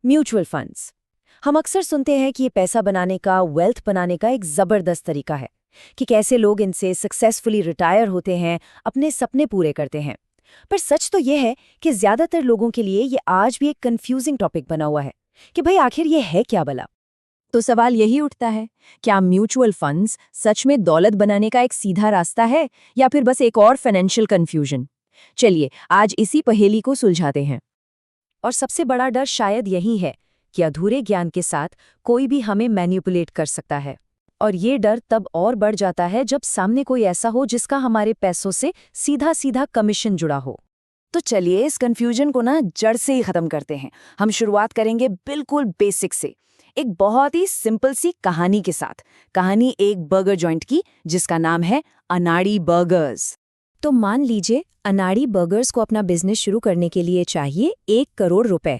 Mutual funds. हम अक्सर सुनते हैं कि ये पैसा बनाने का, वेल्थ बनाने का एक ज़बरदस्त तरीका है कि कैसे लोग इनसे सक्सेसफुली रिटायर होते हैं, अपने सपने पूरे करते हैं। पर सच तो ये है कि ज़्यादातर लोगों के लिए ये आज भी एक कंफ्यूजिंग टॉपिक बना हुआ है कि भाई आखिर ये है क्या भला। तो सवाल यही उठता है, क्या म्यूचुअल फंड्स सच में दौलत बनाने का एक सीधा रास्ता है या फिर बस एक और फाइनेंशियल कंफ्यूजन? चलिए आज इसी पहेली को सुलझाते हैं। और सबसे बड़ा डर शायद यही है कि अधूरे ज्ञान के साथ कोई भी हमें मैनिपुलेट कर सकता है। और ये डर तब और बढ़ जाता है जब सामने कोई ऐसा हो जिसका हमारे पैसों से सीधा सीधा कमीशन जुड़ा हो। तो चलिए इस कंफ्यूजन को ना जड़ से ही खत्म करते हैं। हम शुरुआत करेंगे बिल्कुल बेसिक से, एक बहुत ही सिंपल सी कहानी के साथ। कहानी एक बर्गर जॉइंट की जिसका नाम है अनाड़ी बर्गर्स। तो मान लीजिए अनाड़ी बर्गर्स को अपना बिजनेस शुरू करने के लिए चाहिए 1 करोड़ रुपए।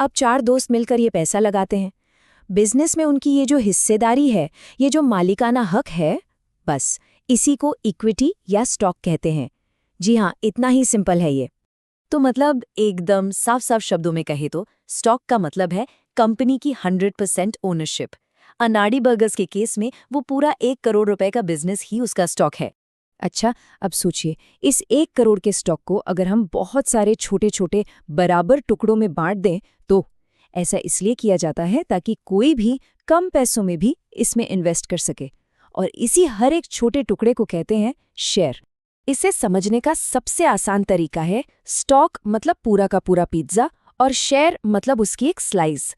अब 4 दोस्त मिलकर ये पैसा लगाते हैं। बिजनेस में उनकी ये जो हिस्सेदारी है, ये जो मालिकाना हक है, बस इसी को इक्विटी या स्टॉक कहते हैं। जी हाँ, इतना ही सिंपल है ये। तो मतलब एकदम साफ साफ शब्दों में कहे तो स्टॉक का मतलब है कंपनी की 100% ओनरशिप। अनाड़ी बर्गर्स के केस में वो पूरा 1 करोड़ रुपए का बिजनेस ही उसका स्टॉक है। अच्छा, अब सोचिए इस 1 करोड़ के स्टॉक को अगर हम बहुत सारे छोटे छोटे बराबर टुकड़ों में बांट दें तो ऐसा इसलिए किया जाता है ताकि कोई भी कम पैसों में भी इसमें इन्वेस्ट कर सके। और इसी हर एक छोटे टुकड़े को कहते हैं शेयर। इसे समझने का सबसे आसान तरीका है स्टॉक मतलब पूरा का पूरा पिज्जा और शेयर मतलब उसकी एक स्लाइस।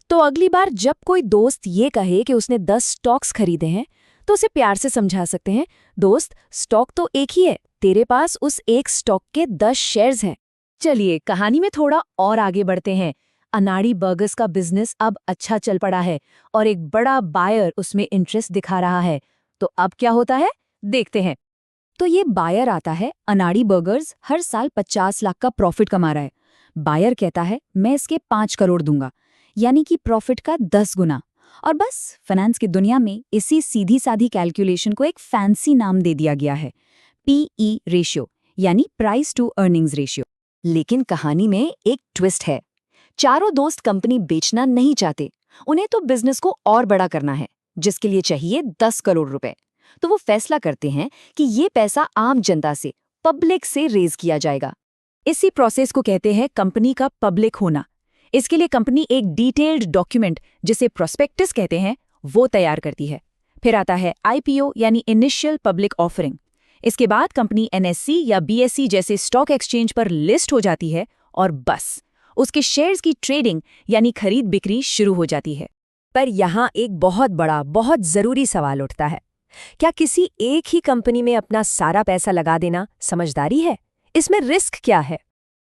तो अगली बार जब कोई दोस्त ये कहे कि उसने 10 स्टॉक्स खरीदे हैं तो उसे प्यार से समझा सकते हैं, दोस्त स्टॉक तो एक ही है, तेरे पास उस एक स्टॉक के 10 शेयर्स हैं। चलिए कहानी में थोड़ा और आगे बढ़ते हैं। अनाड़ी बर्गर्स का बिजनेस अब अच्छा चल पड़ा है और एक बड़ा बायर उसमें इंटरेस्ट दिखा रहा है। तो अब क्या होता है देखते हैं। तो ये बायर आता है, अनाड़ी बर्गर्स हर साल 50 लाख का प्रॉफिट कमा रहा है। बायर कहता है मैं इसके 5 करोड़ दूंगा, यानी कि प्रॉफिट का 10 गुना। और बस फाइनेंस की दुनिया में इसी सीधी साधी कैलकुलेशन को एक फैंसी नाम दे दिया गया है, पीई रेशियो, यानी प्राइस टू अर्निंग्स रेशियो। लेकिन कहानी में एक ट्विस्ट है। चारों दोस्त कंपनी बेचना नहीं चाहते, उन्हें तो बिजनेस को और बड़ा करना है, जिसके लिए चाहिए 10 करोड़ रुपए। तो वो फैसला करते हैं कि ये पैसा आम जनता से, पब्लिक से रेज किया जाएगा। इसी प्रोसेस को कहते हैं कंपनी का पब्लिक होना। इसके लिए कंपनी एक डिटेल्ड डॉक्यूमेंट, जिसे प्रोस्पेक्टस कहते हैं, वो तैयार करती है। फिर आता है आईपीओ यानी इनिशियल पब्लिक ऑफरिंग। इसके बाद कंपनी एनएससी या बीएसई जैसे स्टॉक एक्सचेंज पर लिस्ट हो जाती है और बस उसके शेयर्स की ट्रेडिंग यानी खरीद बिक्री शुरू हो जाती है। पर यहाँ एक बहुत बड़ा, बहुत जरूरी सवाल उठता है, क्या किसी एक ही कंपनी में अपना सारा पैसा लगा देना समझदारी है? इसमें रिस्क क्या है?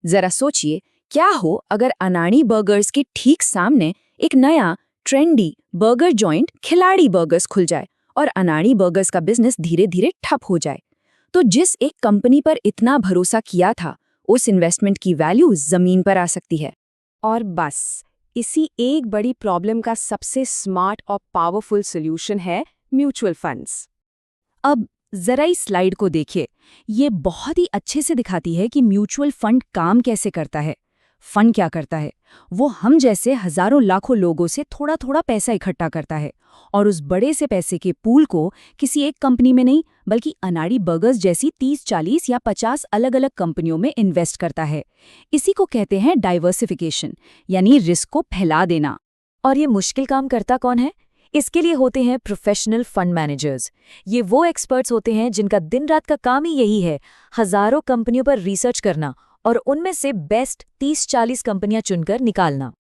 जरा सोचिए, क्या हो अगर अनाड़ी बर्गर्स के ठीक सामने एक नया ट्रेंडी बर्गर जॉइंट खिलाड़ी बर्गर्स खुल जाए और अनाड़ी बर्गर्स का बिजनेस धीरे धीरे ठप हो जाए? तो जिस एक कंपनी पर इतना भरोसा किया था, उस इन्वेस्टमेंट की वैल्यू जमीन पर आ सकती है। और बस इसी एक बड़ी प्रॉब्लम का सबसे स्मार्ट और पावरफुल सॉल्यूशन है म्यूचुअल फंड्स। अब जरा इस स्लाइड को देखिए, ये बहुत ही अच्छे से दिखाती है कि म्यूचुअल फंड काम कैसे करता है। फंड क्या करता है? वो हम जैसे हजारों लाखों लोगों से थोड़ा थोड़ा पैसा इकट्ठा करता है और उस बड़े से पैसे के पूल को किसी एक कंपनी में नहीं, बल्कि अनाड़ी बर्गर्स जैसी 30, 40 या 50 अलग अलग कंपनियों में इन्वेस्ट करता है। इसी को कहते हैं डाइवर्सिफिकेशन, यानी रिस्क को फैला देना। और ये मुश्किल काम करता कौन है? इसके लिए होते हैं प्रोफेशनल फंड मैनेजर्स। ये वो एक्सपर्ट्स होते हैं जिनका दिन रात का काम ही यही है, हजारों कंपनियों पर रिसर्च करना और उनमें से बेस्ट 30-40 कंपनियां चुनकर निकालना।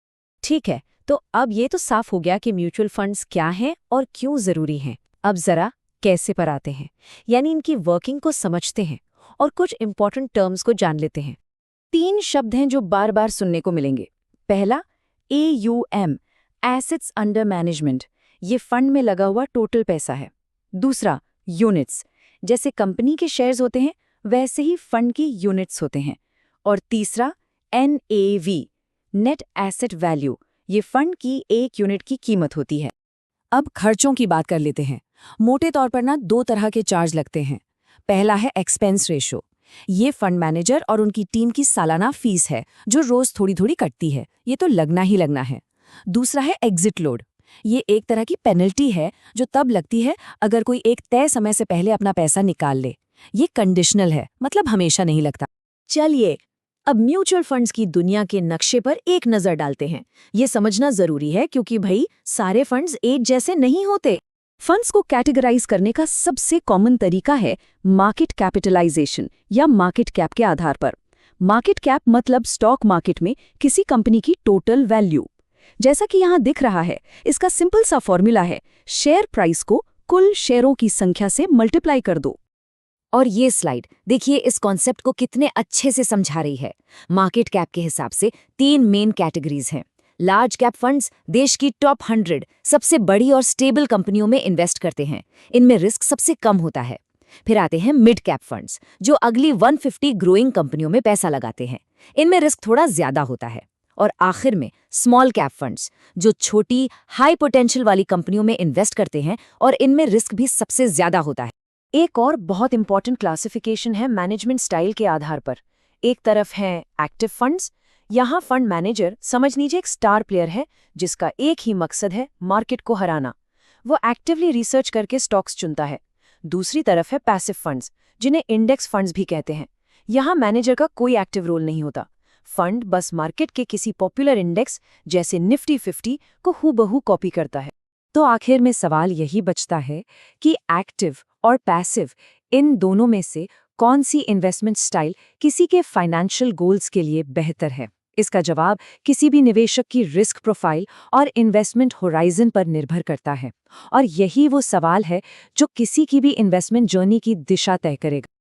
ठीक है, तो अब ये तो साफ हो गया कि म्यूचुअल फंड्स क्या हैं और क्यों जरूरी हैं। अब जरा कैसे पर आते हैं, यानी इनकी वर्किंग को समझते हैं और कुछ इंपॉर्टेंट टर्म्स को जान लेते हैं। 3 शब्द हैं जो बार बार सुनने को मिलेंगे। पहला AUM, एसेट्स अंडर मैनेजमेंट, ये फंड में लगा हुआ टोटल पैसा है। दूसरा यूनिट्स, जैसे कंपनी के शेयर्स होते हैं वैसे ही फंड की यूनिट्स होते हैं। और तीसरा NAV, नेट एसेट वैल्यू, ये फंड की एक यूनिट की कीमत होती है। अब खर्चों की बात कर लेते हैं। मोटे तौर पर 2 तरह के चार्ज लगते हैं। पहला है एक्सपेंस रेशो, ये फंड मैनेजर और उनकी टीम की सालाना फीस है जो रोज थोड़ी थोड़ी कटती है, ये तो लगना ही लगना है। दूसरा है एग्जिट लोड। ये एक तरह की पेनल्टी है जो तब लगती है अगर कोई एक तय समय से पहले अपना पैसा निकाल ले। ये कंडीशनल है, मतलब हमेशा नहीं लगता। चलिए, अब म्यूचुअल फंड्स की दुनिया के नक्शे पर एक नजर डालते हैं। ये समझना जरूरी है क्योंकि भाई सारे फंड्स एक जैसे नहीं होते। फंड्स को कैटेगराइज करने का सबसे कॉमन तरीका है मार्केट कैपिटलाइजेशन या मार्केट कैप के आधार पर। मार्केट कैप मतलब स्टॉक मार्केट में किसी कंपनी की टोटल वैल्यू। जैसा कि यहाँ दिख रहा है, इसका सिंपल सा फॉर्मूला है शेयर प्राइस को कुल शेयरों की संख्या से मल्टीप्लाई कर दो। और ये स्लाइड देखिए इस कॉन्सेप्ट को कितने अच्छे से समझा रही है। मार्केट कैप के हिसाब से 3 मेन कैटेगरीज हैं। लार्ज कैप फंड्स देश की टॉप 100 सबसे बड़ी और स्टेबल कंपनियों में इन्वेस्ट करते हैं, इनमें रिस्क सबसे कम होता है। फिर आते हैं मिड कैप फंड्स जो अगली 150 ग्रोइंग कंपनियों में पैसा लगाते हैं, इनमें रिस्क थोड़ा ज्यादा होता है। और आखिर में स्मॉल कैप फंड्स जो छोटी हाई पोटेंशियल वाली कंपनियों में इन्वेस्ट करते हैं और इनमें रिस्क भी सबसे ज्यादा होता है। एक और बहुत इंपॉर्टेंट क्लासिफिकेशन है मैनेजमेंट स्टाइल के आधार पर। एक तरफ हैं एक्टिव फंड्स। यहाँ फंड मैनेजर समझ लीजिए एक स्टार प्लेयर है जिसका एक ही मकसद है मार्केट को हराना। वो एक्टिवली रिसर्च करके स्टॉक्स चुनता है। दूसरी तरफ है पैसिव फंड्स जिन्हें इंडेक्स फंड्स भी कहते हैं। यहाँ मैनेजर का कोई एक्टिव रोल नहीं होता। फंड बस मार्केट के किसी पॉपुलर इंडेक्स जैसे निफ्टी 50 को हूबहू कॉपी करता है। तो आखिर में सवाल यही बचता है कि एक्टिव और पैसिव इन दोनों में से कौन सी इन्वेस्टमेंट स्टाइल किसी के फाइनेंशियल गोल्स के लिए बेहतर है। इसका जवाब किसी भी निवेशक की रिस्क प्रोफाइल और इन्वेस्टमेंट होराइजन पर निर्भर करता है। और यही वो सवाल है जो किसी की भी इन्वेस्टमेंट जर्नी की दिशा तय करेगा।